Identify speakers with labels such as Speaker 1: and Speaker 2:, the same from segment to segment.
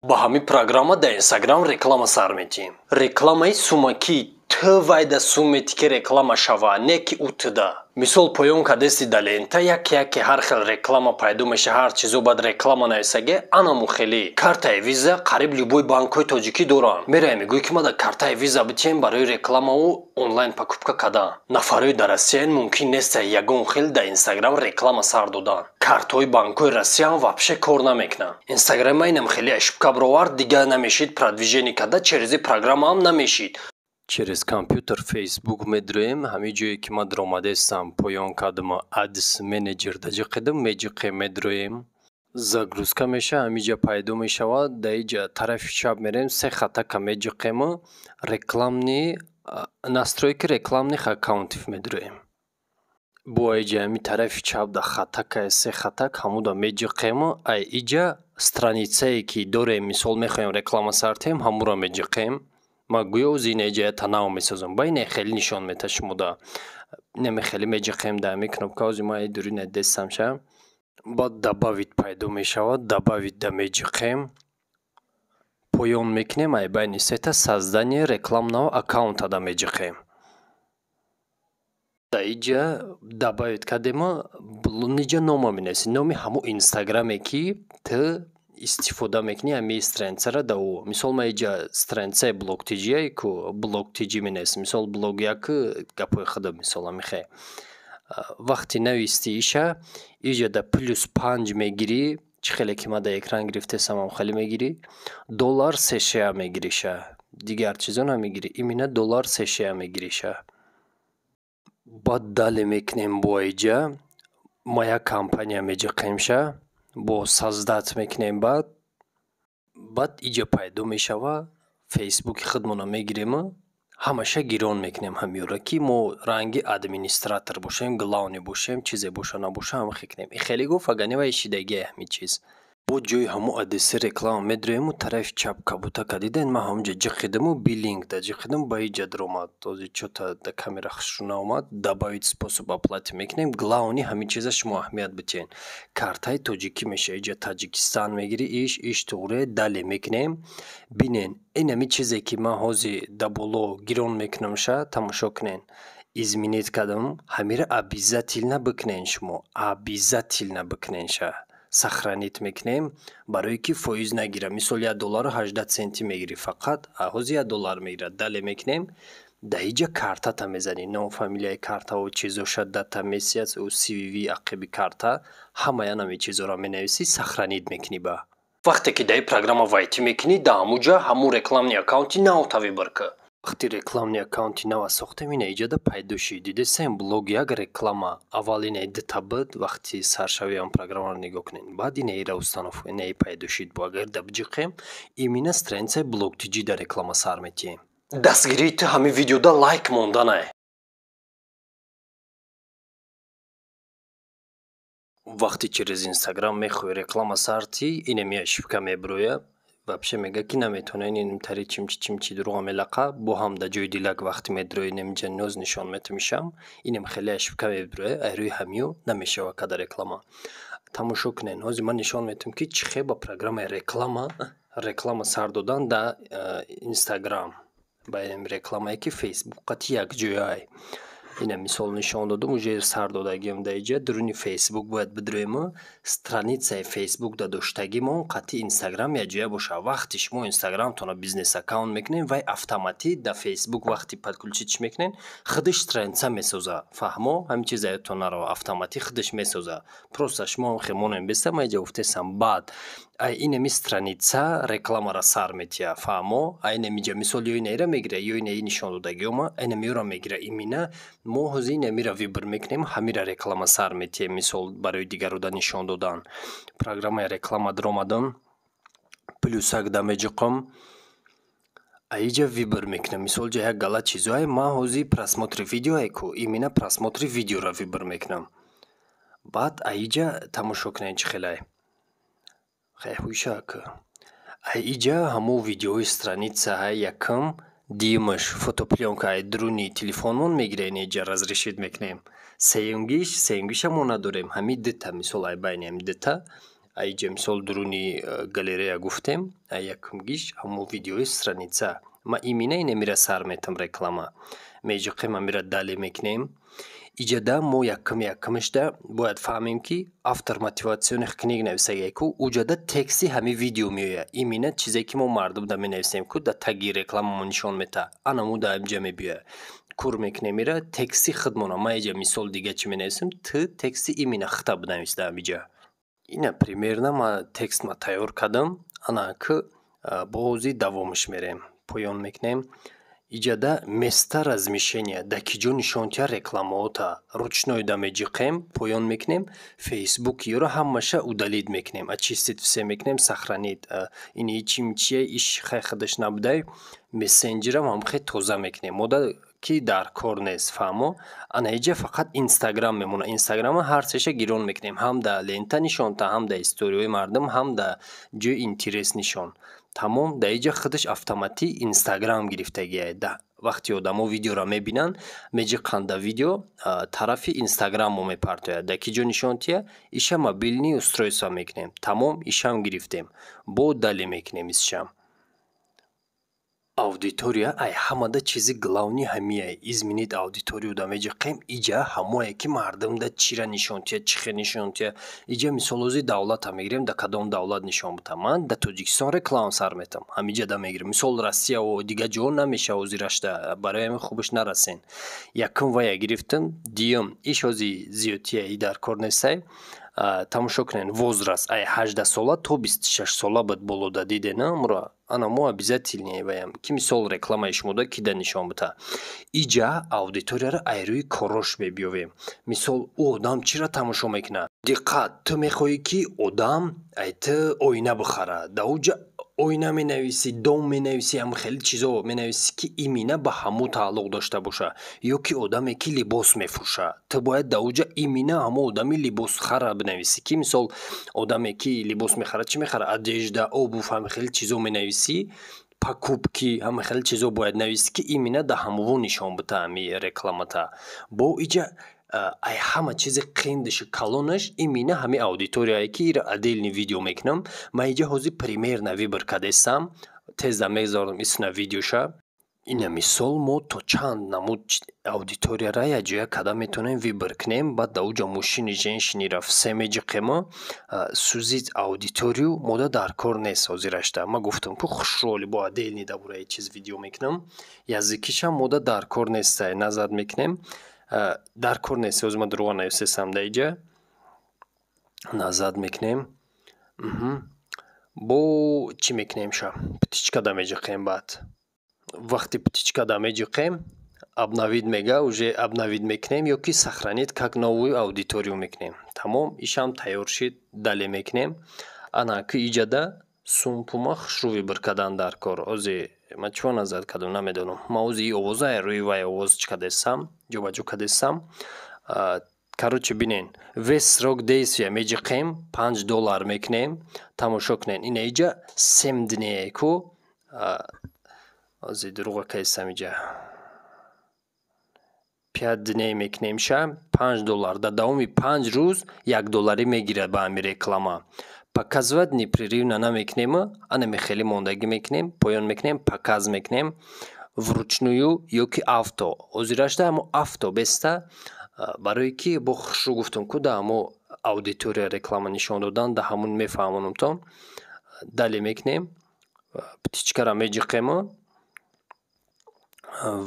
Speaker 1: Ба ҳамин программа дар Instagram реклама сар метиҳем. Рекламаи сумакӣ ту вайда сумметӣ ки реклама шава, не ки утда. Мисол поён кадести да лента яке ҳар хел реклама пайдо меша, ҳар чизо баъд реклама нависаге, анаму хеле. Картаи виза қариб любой банкҳои тоҷикӣ доранд. Мераем мегӯй ки ма да картаи виза битиҳем барои рекламаву онлайн покупка кардан. Нафарои дар Россиян мумкин нест ягон хел дар Instagram реклама сар додан. Картҳои банкҳои Россиян вообще кор намекунанд. Instagram инам хеле ошибка бировард, дига намешид продвижение карда, через программа ҳам намешид. Через компьютер Facebook медроем, ҳамин ҷое ки ма дромадестам поён кардам Ads Manager даҷи қидам меҷиқем медроем. Загрузка меша, ҳаминҷа пайдо мешавад. Дар инҷа тарафи чап мерем, се хатака меҷиқем, рекламни настройки рекламних аккаунтов медроем. Бо инҷа ҳамин тарафи чап да хатака се хатак ҳамуда меҷиқем. Ай инҷа страницае ки дорем, мисол мехоҳем реклама сартем, ҳамура меҷиқем. ма гӯё узи инҷа танав месозам, ба ин хеле нишон мета шумода наме хеле меҷиқем да ҳамин кнопка узи ма дури дестамша. Баъд добавить пайдо мешавад, добавить да меҷиқем, поён мекунем, ай байни сета создание рекламного аккаунта да меҷиқем. да инҷа добавить кардем, инҷа нома менависем, номи ҳамун инстаграме ки ту истифода мекунӣ ҳамин страницара да ӯ. Мисол ма инҷа страницаи блогтиҷие ку блогтиҷӣ менависем, мисол блог як гапои худам мисол ҳамихе. вақти нависти иша инҷа да +5 мегирӣ, чӣ хеле ки ма да экран гирифтесам ҳам хеле мегирӣ, $3 США мегириша, дигар чизо намегирӣ, имина $3 США мегириша. баъд дале мекунем бо инҷа ма як компания меҷиқемша, бо создат мекунем, баъд инҷа пайдо мешава, фейсбуки худмона мегирем, ҳамаша гирон мекунем ҳамиёра ки мо ранги администратор бошем, главни бошем, чизе боша набоша ҳамахе кунем. И хеле гуфт аганива ишидагия ҳамин чиз. бо ҷои ҳамун адреси реклама медроему, тарафи чап кабута кадиден, ма ҳамунҷа ҷиқидаму биллинг да ҷиқидам, ба инҷа дромад. Ози чота да камера хушруна омад, добавить способ оплаты мекунем, главни ҳамин чиза шумо аҳамият битиҳен. Картаи тоҷикӣ меша, инҷа Таҷикистан мегирӣ, иш туғре дале мекунем. бинен ин ҳамин чизе ки ма ҳозир да боло гирон мекунамша, тамошо кунен. изменит кардам, ҳамира обязательно бикунен, шумо обязательно бикуненша. сохранить мекунем барое ки фоиз нагира. Мисол $1 18 центи мегири, фақат ҳозир $1 мегира. дале мекунем, да инҷа картата мезанем, ном фамилияи картаву чизоша, дата месяц, CVV ақиби карта, ҳамаи ҳамин чизора менависӣ, сохранить мекунӣ. ба вақте ки дар программа вайти мекунӣ, да ҳамунҷа ҳамун рекламни аккаунти навта вибр ка. вақти рекламни аккаунти нава сохтем, ина инҷа да пайдо шид. дидесем блог як реклама. аввал ина дита буд, вақти саршавиам программаро нигоҳ кунем. баъд ина ира установ, ина пайдо шид. бо агар да биҷиқем, имина страницаи блогтиҷӣ да реклама сар метиҳем. дастгирии ту ҳамин видеода лайк монданае. вақти через Instagram мехоҳи реклама сарти, ина мия ошибка мебироя. вообще мега ки наметонен ин тари чимчи дуруға мелақа, бо ҳам да ҷои дилак вақти медроен имҷа ноз нишон метамишам, инам хеле ошибка мебироя, айрӯи ҳамиё намешава када реклама. тамошо кунен, ҳозир ман нишон метам ки чӣ хел ба программаи реклама сар додан да Instagram. ба ин рекламае ки Facebook қати якҷояй. ина мисол нишон додам, уже сар додагиам да инҷа дуруни Facebook бояд бидроем, страницаи Facebook да доштагимон қати Instagram якҷоя боша. вақти шумо Instagram-тона бизнес аккаунт мекунен, вай автоматик да Facebook вақти подключить мекунен, худаш страница месоза. фаҳмо ҳамин чизаятонаро автоматик худаш месоза. просто шумо хемонем беста, ма инҷа гуфтесам, баъд ай инами страница рекламара сар метия. фаҳмо ай инамиҷа мисол ё ина ира мегира, ё ина нишон додагиома, инамиёра мегира. имина мо ҳозир инамира вибр мекунем, ҳамира реклама сар метием, мисол барои дигарода нишон додан. программаи реклама дромадам, плюсак да меҷиқам, аиҷа вибр мекунем, мисол ҷа як галат чизое, ма ҳозир просмотри видеое ку, имина просмотри видеора вибр мекунам. баъд аиҷа тамошо кунем чӣ хелае. хайҳуйшак аиҷа ҳамо видеои страница якам димаш фотопленка дуруни телефонмон мегирем, иҷа разрешит мекунем. сеюнгиш мо надорем, ҳамин дита мисол ай байнем дита айҷа мисол дуруни галерея гуфтем якумгиш ҳамо видеои страница ма имина инамира сар метам реклама меҷиқем амира дале мекунем иҷада мо якумишда бояд фаҳмем ки автор мотиватсиони книг нависагаку уҷада тексти ҳами видео меоя имина чизе ки мо мардум да менависем ку да таги рекламамо нишон мета анаму да амҷа мебиёя кур мекунем ира тексти худмона ма иҷа мисол дига чӣ менависем ты тексти имина хита binavис да амиҷа ина примерно ма текстма тайёр кардам ана ки бози давомиш мерем поён мекунем иҷада места размещения да киҷо нишонтия рекламаота ручной да меҷиқем поён мекунем фейсбук ёро ҳамаша удалид мекунем очистить все мекунем сохранить ини чимчия иш хай хадаш набудай мессенҷерам ҳам хай тоза мекунем мода ки дар кор нест фаҳмо ана иҷа фақат инстаграм мемона инстаграма ҳар сеша гирон мекунем ҳам да лента нишонта ҳам да историҳои мардум ҳам да ҷои интерес нишон тамом да иҷа худаш автоматӣ инстаграм гирифтагия да вақти одамо видеоро мебинанд меҷиқанд да видео тарафи инстаграмо мепартояд да киҷо нишонтия иша мобилни устройство мекунем тамом ишам гирифтем бо дале мекунем исшам аудитория ай ҳамада чизи главни ҳамия изменит аудиторию да меҷиқем иҷа ҳамое ки мардум да чира нишонтия чихе нишонтия иҷа мисолози давлата мегирем да кадом давлат нишон бутам ман да тоҷикистон реклама сар метам ҳамиҷа да мегирем мисол россия ва дига ҷо намеша озирашда барои ҳамин хубаш нарасен якум вая гирифтам диюм иш ози зиёдтия и дар кор нестай тамошо кунен возраст ай 18 сола то 26 сола бад болода дидена муро ана мо обязательно ваям ки мисол рекламаи шумода кида нишон бута иҷа аудиторияро ай рӯи корош мебиёвем мисол у одам чира тамошо мекуна диққат ту мехоҳӣ ки одам ай ту оина бихара да уҷа оина менависӣ дом менависӣ ҳам хеле чизо менависӣ ки имина ба ҳамо тааллуқ дошта боша ё ки одаме ки либос мефурша ту бояд да уҷа имина ҳамо одами либосхара бинависӣ ки мисол одаме ки либос мехара чӣ мехара одежда обув ҳам хеле чизо менависӣ покупки ҳам хеле чизо бояд нависӣ ки имина да ҳамово нишон бута ҳами рекламата бо иҷа ай ҳама чизи қиндиши калонаш имина ҳами аудиторияе ки ира отдельни видео мекунам ма иҷа ҳозир примерно вибр кардесам тезда мезорам исна видеоша ина мисол мо то чанд намуд аудиторияра яҷоя када метонем вибр кунем баъд да уҷа мошини женшинира все меҷиқемо сузит аудиторию мода дар кор нест ҳозирашда ма гуфтам ку хушроли бо отдельни да бораи чиз видео мекунам язикишам мода дар кор нестай назар мекунем дар кор нест ҳозир ма дурӯға нависесам да иҷа назад мекунем бо чӣ мекунем ша птичка да меҷиқем баъд вақти птичка да меҷиқем обновид мега уже обновид мекунем ё ки сохранит как новую аудиторию мекунем тамом ишам тайёр шид дале мекунем ана ки иҷада сумпума хушрӯ вибр кардан дар кор озир ма чӣ назар кардам намедонам ма озир овоза рӯи вай овоз чӣ кардесам ҷобаҷо кардесам короче бинен вес срок действия меҷиқем $5 мекунем тамошо кунен ина иҷа 7 днее ку озир дурӯға кайсам иҷа 5 дней мекунем ша $5 да давоми 5 рӯз $1 мегирад ба ҳами реклама показывать непрерывно намекунем ана мехели мондагӣ мекунем поён мекунем показ мекунем вручную ё ки авто озирашда ҳамо авто беста барое ки бо хушрӯ гуфтам ку да ҳамо аудитория реклама нишон додан да ҳамон мефаҳмонамтон дале мекунем птичкара меҷиқемо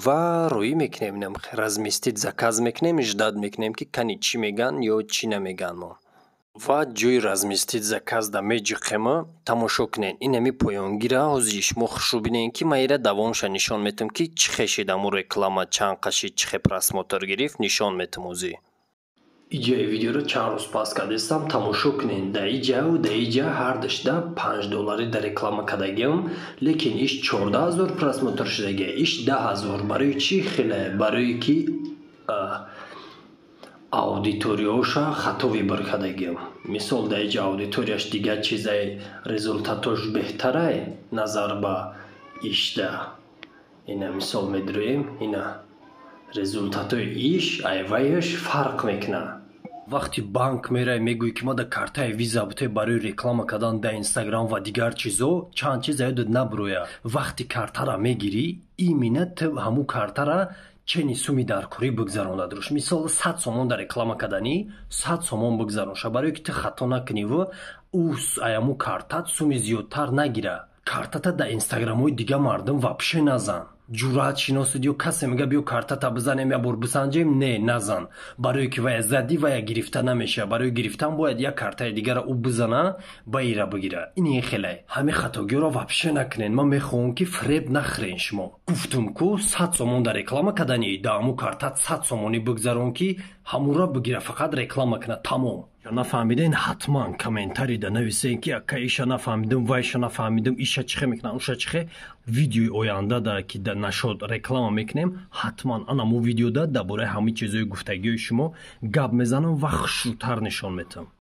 Speaker 1: ва рӯӣ мекунем разместить заказ мекунем ждат мекунем ки кани чӣ меган ё чӣ намеган мо ва ҷои разместить заказ да меҷиқема тамошо кунен инами поёнгира ҳозир шумо хушрӯ бинен ки ма ира давомша нишон метам ки чӣ хешид ҳамо реклама чанд қашид чӣ хе просмотр гирифт нишон метам ҳозир иҷаи видеоро чанд рӯз пас кардестам тамошо кунен да иҷау да иҷа ҳар дашта $5 да реклама кардагиам лекин иш 14 000 просмотр шудагия иш 10 000 барои чӣ хеле барои ки аудиторияоша хато вибр кардагиам мисол да иҷа аудиторияш дига чизай результатош беҳтарай назар ба ишда ина мисол медироем ина результатои иш айваяш фарқ мекунад вақти банк мерай мегӯй ки ма да картаи виза буте барои реклама кардан да инстаграм ва дигар чизо чанд чиз ёдат набурояд. Вақти картара мегирӣ имина ту ҳамун картара чени суми даркорӣ бигзаронад руш. Мисол 100 сомон дар реклама карданӣ 100 сомон бигзаронша барои ки ту хато накуниву ӯ аяму картат суми зиёдтар нагира. Картата да инстаграмҳои дига мардум вапше назан. ҷуръат шиносид ё касе мега биё картата бизанем я бор бисанҷем, не назан, барое ки вая задӣ вая гирифта намеша. Барои гирифтан бояд як картаи дигара ӯ бизана ба ира бигира. Ин хеле ҳамин хатогиёро вапше накунен. Ман мехоҳам ки фреб нахӯрен шумо. Гуфтум ку 100 сомон дар реклама карданӣ да ҳамун картат 100 сомонӣ бигзарон ки ҳамунро бигира, фақат реклама куна, тамом. нафаҳмиден ҳатман комментарийда нависен ки ака иша нафаҳмидим вайша нафаҳмидим иша чихе мекунам уша чихе. Видеои ояндада ки да нашод реклама мекунем ҳатман анамо видеода дар бораи ҳамин чизои гуфтагиҳои шумо гап мезанам ва хушрӯтар нишон метам.